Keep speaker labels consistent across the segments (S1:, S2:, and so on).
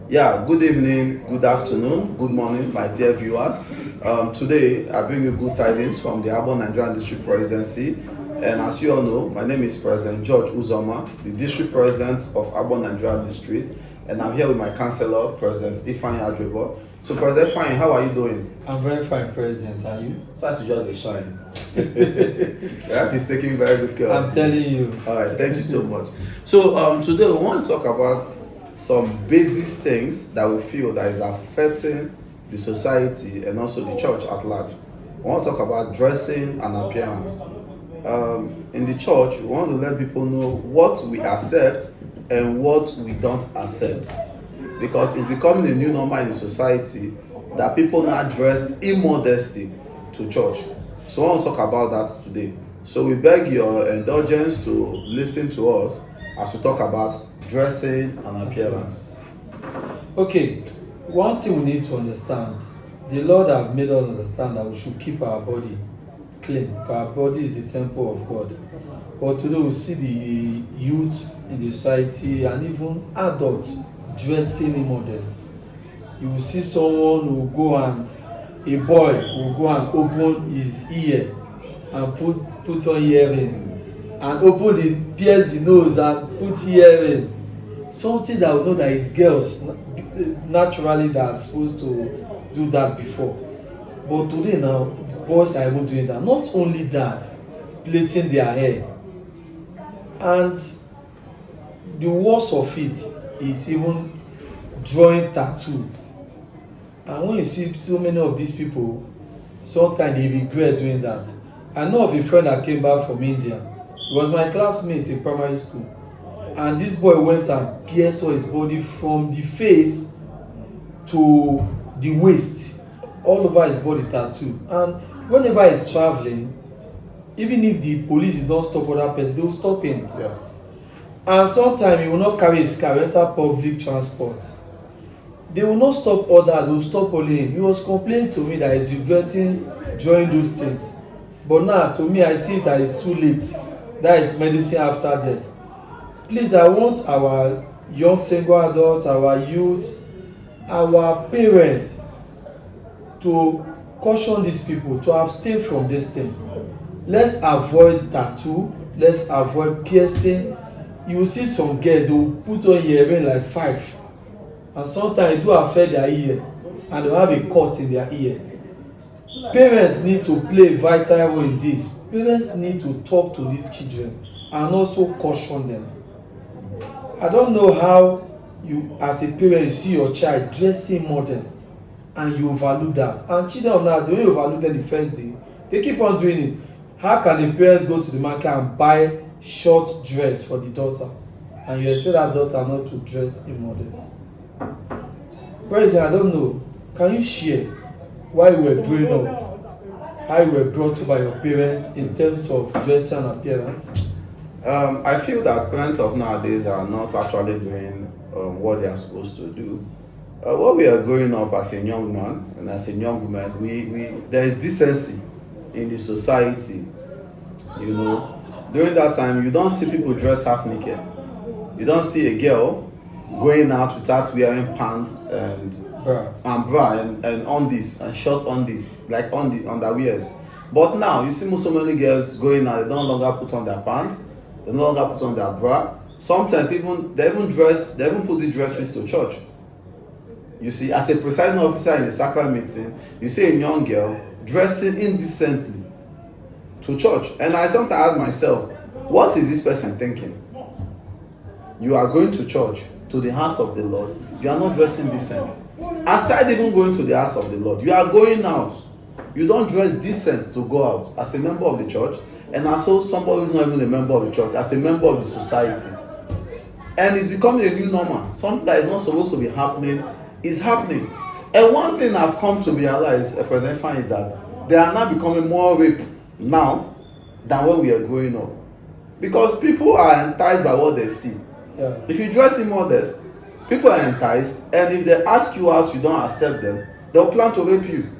S1: Yeah, good evening, good afternoon, good morning, my dear viewers. Today, I bring you good tidings from the Abon Nigerian District Presidency. And as you all know, my name is President George Uzoma, the District President of Abon Nigerian District. And I'm here with my Councillor, President Ifeanyi Adrebo. So, President Ifeanyi, how are you doing?
S2: I'm very fine, President. Are you?
S1: Such just a shine. Yeah, he's taking very good care.
S2: I'm telling you.
S1: All right, thank you so much. So, today we want to talk about some basic things that we feel that is affecting the society and also the church at large. We want to talk about dressing and appearance. In the church, we want to let people know what we accept and what we don't accept, because it's becoming a new normal in the society that people now dress immodesty to church. So we want to talk about that today. So we beg your indulgence to listen to us as we talk about dressing and appearance.
S2: Okay, one thing we need to understand, the Lord have made us understand that we should keep our body clean. Our body is the temple of God. But today we see the youth in the society and even adults dressing immodest. You will see someone who will go and a boy will go and open his ear and put on earring, and open pierce the nose and put earring. Something that we know that is girls naturally that are supposed to do that before. But today now, boys are even doing that. Not only that, plaiting their hair. And the worst of it is even drawing tattoo. And when you see so many of these people, sometimes they regret doing that. I know of a friend that came back from India. He was my classmate in primary school. And this boy went and pierced all his body from the face to the waist, all over his body tattoo. And whenever he's traveling, even if the police did not stop other person, they will stop him.
S1: Yeah.
S2: And sometimes he will not carry his car, enter public transport. They will not stop others, they will stop only him. He was complaining to me that he's regretting drawing those things. But now, to me, I see that it's too late. That is medicine after death. Please, I want our young single adults, our youth, our parents to caution these people to abstain from this thing. Let's avoid tattoo. Let's avoid piercing. You will see some girls, they will put on earring like 5. And sometimes it do affect their ear. And they will have a cut in their ear. Parents need to play a vital role in this. Parents need to talk to these children and also caution them. I don't know how you, as a parent, see your child dressing modest and you overlook that. And children now, they don't overlook them the first day. They keep on doing it. How can the parents go to the market and buy short dress for the daughter, and you expect that daughter not to dress immodest? President, I don't know. Can you share why you were growing up, how you were brought up by your parents in terms of dressing and appearance?
S1: I feel that parents of nowadays are not actually doing what they are supposed to do. When we are growing up as a young man and as a young woman, there is decency in the society. You know, during that time, you don't see people dress half naked. You don't see a girl going out without wearing pants and bra and undies and short undies, like on the underwears. But now you see so many girls going out, they no longer put on their pants, they no longer put on their bra. Sometimes they even put the dresses to church. You see, as a presiding officer in a sacral meeting, you see a young girl dressing indecently to church. And I sometimes ask myself, what is this person thinking? You are going to church, to the house of the Lord, you are not dressing decent. Aside even going to the house of the Lord, you are going out. You don't dress decent to go out as a member of the church, and also somebody who is not even a member of the church, as a member of the society. And it's becoming a new normal. Something that is not supposed to be happening is happening. And one thing I've come to realize, President Fan, is that they are now becoming more rape now than when we are growing up. Because people are enticed by what they see.
S2: Yeah.
S1: If you dress immodest, people are enticed, and if they ask you out, you don't accept them, they'll plan to rape you.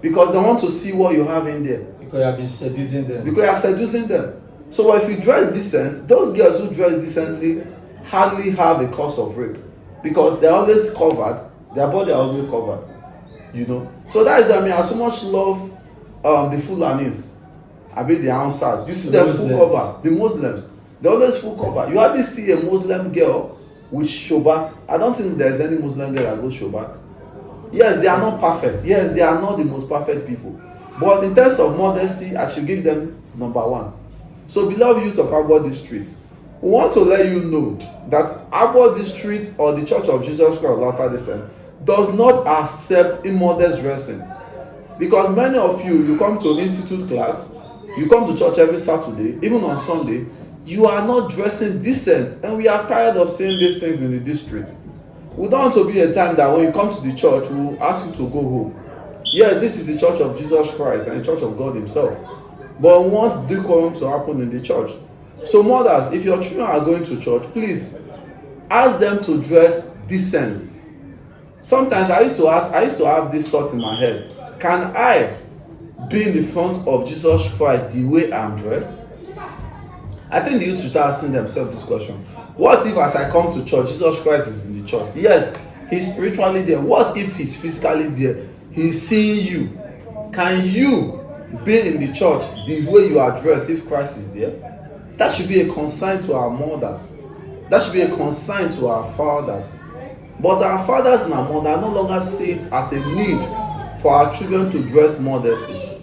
S1: Because they want to see what you have in there.
S2: Because you have been seducing them.
S1: Because you are seducing them. So if you dress decent, those girls who dress decently hardly have a cause of rape. because they're always covered, their body are always covered, you know. So that is why I so much love the Fulanis, the Hausas. You see them full cover, the Muslims, they always full cover. You hardly see a Muslim girl with shobak. I don't think there's any Muslim girl that goes shobak. Yes, they are not perfect. Yes, they are not the most perfect people. But in terms of modesty, I should give them number one. So, beloved youth of Agbo District, we want to let you know that Agbo District or the Church of Jesus Christ of Latter-day Saints does not accept immodest dressing. Because many of you come to institute class, you come to church every Saturday, even on Sunday, you are not dressing decent, and we are tired of seeing these things in the district. We don't want to be a time that when you come to the church, we will ask you to go home. Yes, this is the Church of Jesus Christ and the Church of God Himself. But we want decorum to happen in the church. So mothers, if your children are going to church, please ask them to dress decent. Sometimes I used to have this thought in my head. Can I be in the front of Jesus Christ the way I'm dressed? I think they used to start asking themselves this question. What if as I come to church, Jesus Christ is in the church? Yes, He's spiritually there. What if He's physically there? He's seeing you. Can you be in the church the way you are dressed if Christ is there? That should be a concern to our mothers. That should be a concern to our fathers. But our fathers and our mothers no longer see it as a need for our children to dress modestly.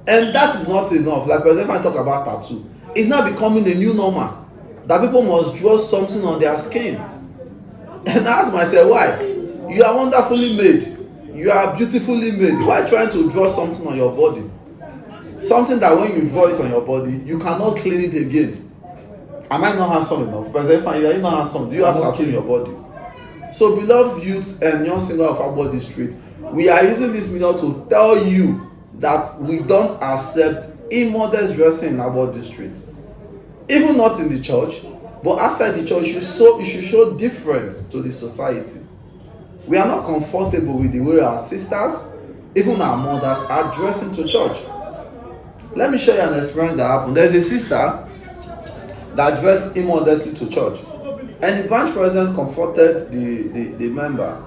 S1: And that is not enough. Like, for example, I talk about tattoo. It's now becoming a new normal that people must draw something on their skin. And I ask myself, why? You are wonderfully made. You are beautifully made. Why trying to draw something on your body? Something that when you draw it on your body, you cannot clean it again. Am I not handsome enough? For example, you are not handsome. Do you have tattoo in your body? So, beloved youths and young singers of Agbo District, we are using this video to tell you that we don't accept immodest dressing in Agbo District. Even not in the church, but outside the church, you should show difference to the society. We are not comfortable with the way our sisters, even our mothers, are dressing to church. Let me show you an experience that happened. There's a sister that dressed immodestly to church, and the branch president comforted the member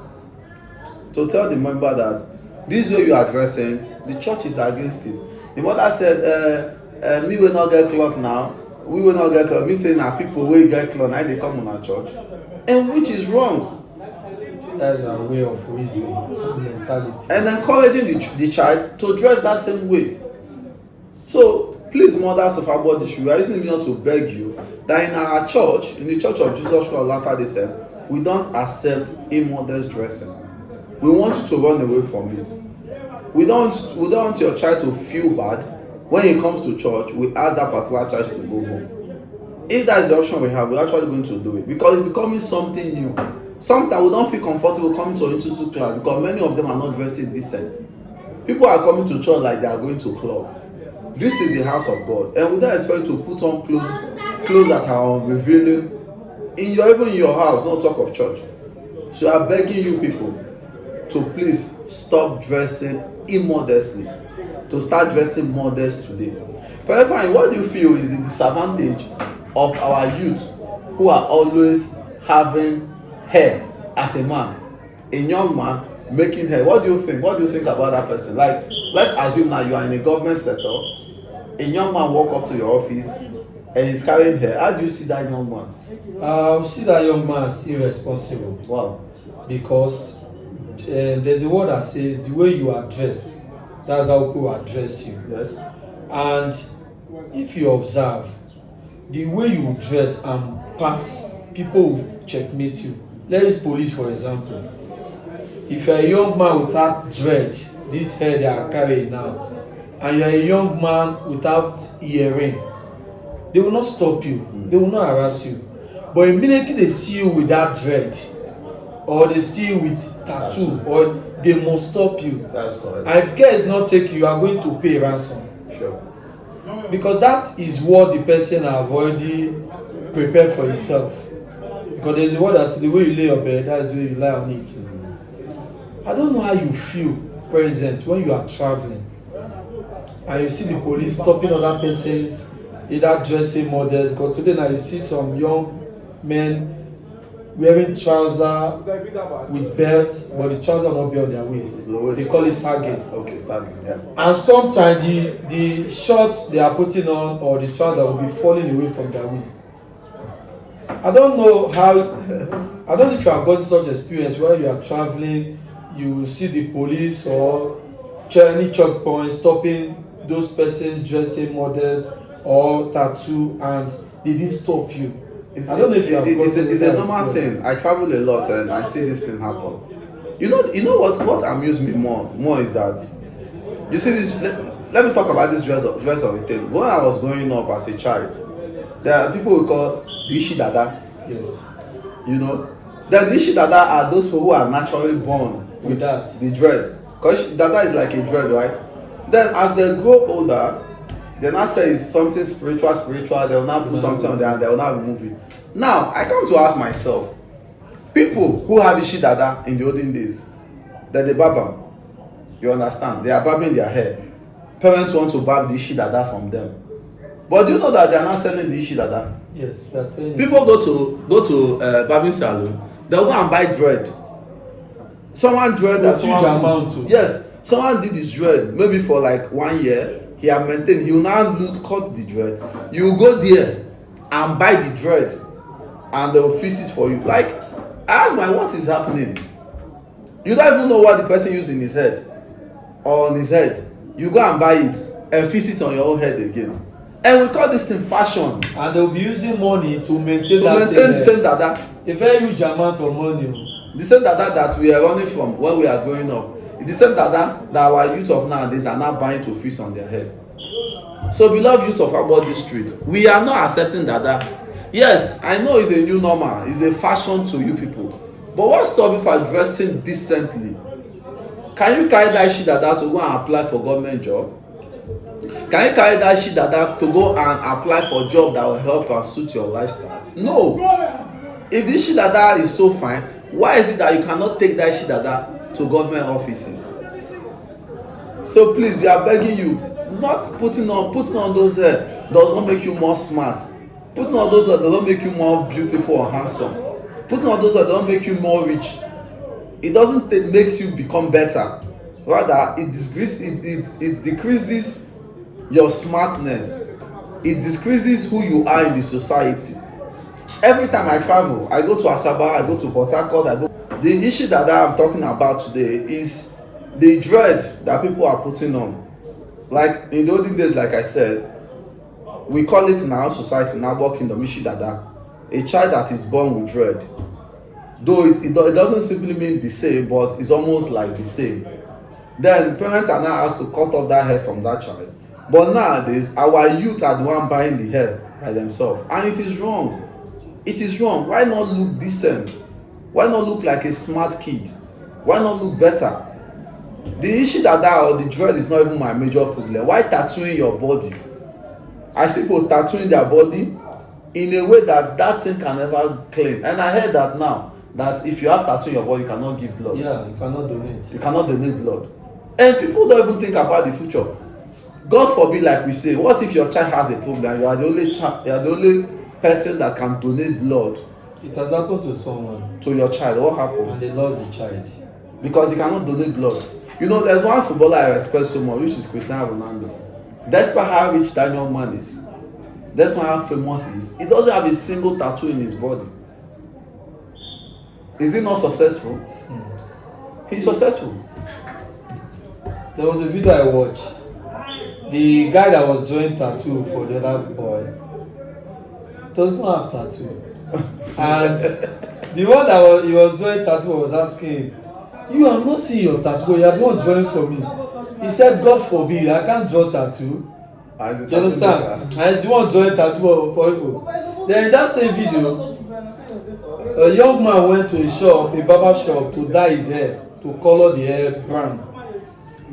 S1: to tell the member that this way you are dressing, the church is against it. The mother said, me will not get cloth now. We will not get cloth. Me saying that people will get cloth now they come on our church, and which is wrong.
S2: That's a way of reasoning, mentality.
S1: And encouraging the child to dress that same way. So, please, mothers of Agbo District, we are using the to beg you that in our church, in the Church of Jesus Christ of Latter-day Saints, we don't accept immodest dressing. We want you to run away from it. We don't want your child to feel bad when he comes to church. We ask that particular child to go home. If that is the option we have, we're actually going to do it because it's becoming something new. Sometimes we don't feel comfortable coming to institute class because many of them are not dressing decent. People are coming to church like they are going to club. This is the house of God, and we don't expect to put on clothes that are revealing even in your house, not talk of church. So I'm begging you people to please stop dressing immodestly, to start dressing modest today. But what do you feel is the disadvantage of our youth who are always having hair as a man, a young man making hair? What do you think? What do you think about that person? Like, let's assume now you are in a government sector, a young man walk up to your office and he's carrying hair. How do you see that young man?
S2: I see that young man as irresponsible.
S1: Wow.
S2: Because there's a word that says the way you are dressed, that's how people address you.
S1: Yes.
S2: And if you observe, the way you dress and pass, people will checkmate you. Let's use police for example. If you're a young man without dread, this hair they are carrying now, and you're a young man without earring, they will not stop you. They will not harass you. But immediately they see you with that dread, or they see you with tattoo, or they must stop you.
S1: That's correct.
S2: And if care is not taken, you are going to pay ransom.
S1: Sure.
S2: Because that is what the person have already prepared for himself. Because there's a word that says the way you lay your bed, that is the way you lie on it. I don't know how you feel present when you are traveling and you see the police stopping other persons either dressing model. Because today now you see some young men wearing trouser with belt, but the trouser not be on their waist. They call it sagging.
S1: Okay, sagging. Yeah.
S2: And sometimes the shorts they are putting on or the trouser will be falling away from their waist. I don't know if you have gotten such experience where you are traveling, you see the police or any checkpoint stopping those persons dressing models or tattoo and they didn't stop you. I don't know if you have gotten
S1: it's a normal thing. I travel a lot and I see this thing happen. You know what amused me more is that you see this. Let me talk about this dress of a thing. When I was growing up as a child, there are people who call Rishi Dada.
S2: Yes.
S1: You know, the Rishi Dada are those who are naturally born with
S2: that
S1: the dread. Because Dada is like a dread, right? Then as they grow older, they now say it's something spiritual. They will now put something on there and they will now remove it. Now I come to ask myself, people who have Rishi Dada in the olden days, that they barb them. You understand? They are barbing their hair. Parents want to barb the Rishi Dada from them. But do you know that they are not selling the Rishi Dada?
S2: Yes, that's it.
S1: People go to barbing salon. They'll go and buy dread. Someone dread that
S2: huge amount too.
S1: Yes, someone did his dread maybe for like 1 year. He have maintained. He will now cut the dread. You go there and buy the dread, and they will fix it for you. Like, I ask my, what is happening? You don't even know what the person used in his head or on his head. You go and buy it and fix it on your own head again. And we call this thing fashion.
S2: And they will be using money to maintain
S1: the same dada.
S2: A very huge amount of money.
S1: The same dada that we are running from when we are growing up. The same dada that our youth of nowadays are now buying to fix on their head. So beloved youth of about this street, we are not accepting dada. Yes, I know it's a new normal. It's a fashion to you people. But what stop you from dressing decently? Can you carry that shit dada to go and apply for government job? Can you carry that shit dada to go and apply for a job that will help and suit your lifestyle? No. If this shit dada is so fine, why is it that you cannot take that shit dada to government offices? So please, we are begging you, not putting on those hair does not make you more smart. Putting on those hair does not make you more beautiful or handsome. Putting on those hair does not make you more rich. It doesn't makes you become better. Rather, it decreases your smartness. It decreases who you are in the society. Every time I travel, I go to Asaba, I go to Port Harcourt, the issue that I'm talking about today is the dread that people are putting on. Like in the olden days, like I said, we call it in our society, in our kingdom, Ishi Dada, a child that is born with dread. Though it doesn't simply mean the same, but it's almost like the same. Then parents are now asked to cut off that hair from that child. But nowadays, our youth are the one buying the hair by themselves. And it is wrong. It is wrong. Why not look decent? Why not look like a smart kid? Why not look better? The issue that or the dread is not even my major problem. Why tattooing your body? I see people tattooing their body in a way that thing can never clean. And I heard that now, that if you have tattoo in your body, you cannot give blood.
S2: Yeah, you cannot donate.
S1: You cannot donate blood. And people don't even think about the future. God forbid, like we say, what if your child has a problem? You are the only person that can donate blood.
S2: It has happened to someone.
S1: To your child. What happened?
S2: And they lost the child.
S1: Because he cannot donate blood. You know, there's one footballer I respect so much, which is Cristiano Ronaldo. Despite how rich that young man is, despite how famous he is, he doesn't have a single tattoo in his body. Is he not successful? He's successful.
S2: There was a video I watched. The guy that was drawing tattoo for the other boy does not have tattoo. And the one that he was drawing tattoo was asking him, "You, I'm not seeing your tattoo, you are the one drawing for me." He said, "God forbid, I can't draw tattoo." You understand? And he's the one drawing tattoo for people. Then in that same video, a young man went to a barber shop to dye his hair, to color the hair brown.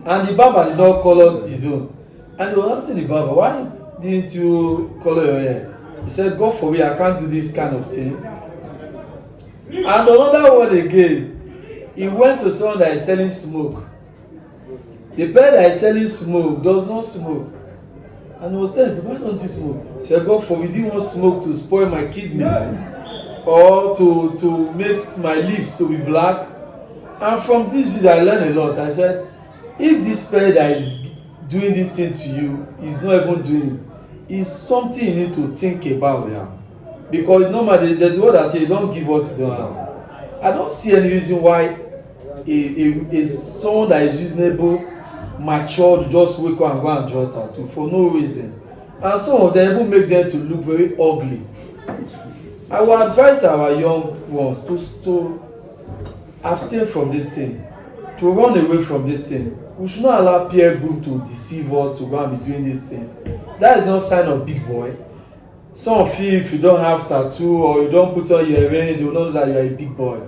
S2: And the barber did not color his own. And he was asking the barber, "Why didn't you color your hair?" He said, "God forbid, I can't do this kind of thing." And another one again, he went to someone that is selling smoke. The person that is selling smoke does not smoke. And he was telling me, "Why don't you smoke?" He said, "God forbid, you want smoke to spoil my kidney." or to make my lips to be black. And from this video I learn a lot. I said, if this person that is doing this thing to you is not even doing it, it's something you need to think about.
S1: Yeah.
S2: Because normally there's a word that say you don't give what you don't have. I don't see any reason why someone that is reasonable, mature, to just wake up and go and draw tattoo for no reason. And some of them even make them to look very ugly. I will advise our young ones to abstain from this thing, to run away from this thing. We should not allow peer group to deceive us to go and be doing these things. That is not sign of big boy. Some feel if you don't have tattoo or you don't put on your ring, they will know that you are a big boy.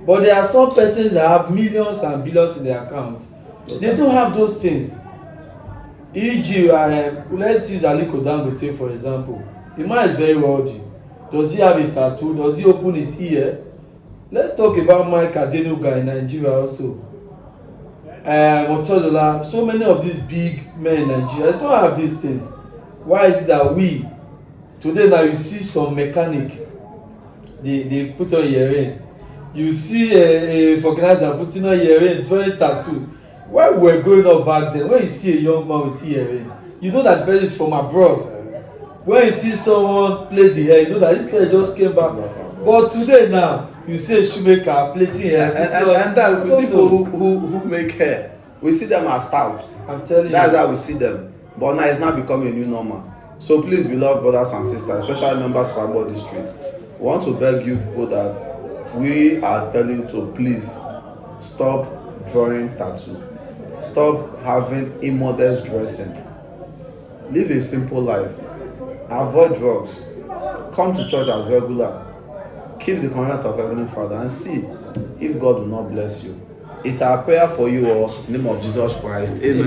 S2: But there are some persons that have millions and billions in their account. They don't have those things. E.g., let's use Aliko Dangote for example. The man is very wealthy. Does he have a tattoo? Does he open his ear? Let's talk about Mike Adenuga in Nigeria also. Motodola, so many of these big men in Nigeria, they don't have these things. Why is it that we, today now you see some mechanic, they put on earring. You see a vulcanizer putting on earring, drawing tattoo. While we were growing up back then, when you see a young man with earring, you know that the person is from abroad. When you see someone plait the hair, you know that this person just came back. But today now, you see a shoemaker plaiting hair.
S1: And then we see people who make hair. We see them as stout.
S2: I'm telling
S1: That's
S2: you.
S1: how we see them. But now it's now becoming a new normal. So please, beloved brothers and sisters, especially members of our body street, we want to beg you people that we are telling you to please stop drawing tattoo. Stop having immodest dressing. Live a simple life. Avoid drugs. Come to church as regular. Keep the commandment of Heavenly Father and see if God will not bless you. It's our prayer for you all in the name of Jesus Christ. Amen.